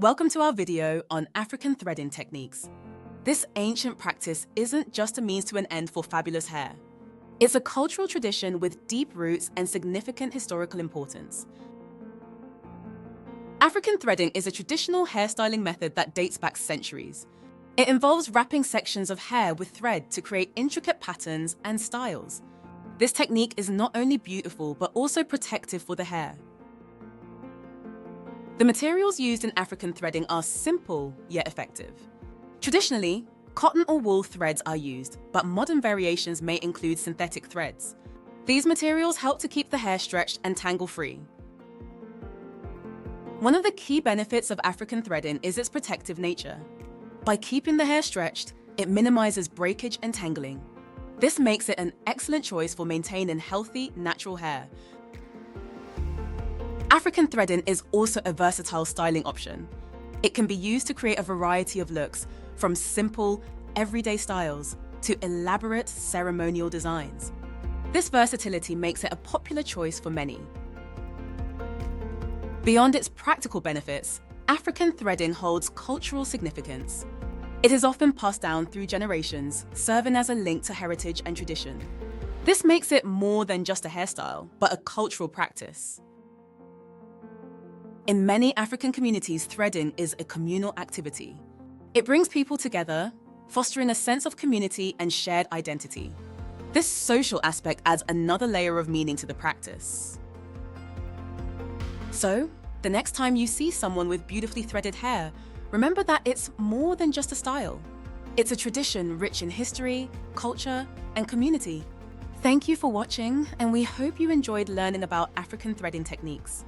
Welcome to our video on African threading techniques. This ancient practice isn't just a means to an end for fabulous hair. It's a cultural tradition with deep roots and significant historical importance. African threading is a traditional hairstyling method that dates back centuries. It involves wrapping sections of hair with thread to create intricate patterns and styles. This technique is not only beautiful but also protective for the hair. The materials used in African threading are simple yet effective. Traditionally, cotton or wool threads are used, but modern variations may include synthetic threads. These materials help to keep the hair stretched and tangle-free. One of the key benefits of African threading is its protective nature. By keeping the hair stretched, it minimizes breakage and tangling. This makes it an excellent choice for maintaining healthy, natural hair. African threading is also a versatile styling option. It can be used to create a variety of looks, from simple, everyday styles to elaborate ceremonial designs. This versatility makes it a popular choice for many. Beyond its practical benefits, African threading holds cultural significance. It is often passed down through generations, serving as a link to heritage and tradition. This makes it more than just a hairstyle, but a cultural practice. In many African communities, threading is a communal activity. It brings people together, fostering a sense of community and shared identity. This social aspect adds another layer of meaning to the practice. So, the next time you see someone with beautifully threaded hair, remember that it's more than just a style. It's a tradition rich in history, culture, and community. Thank you for watching, and we hope you enjoyed learning about African threading techniques.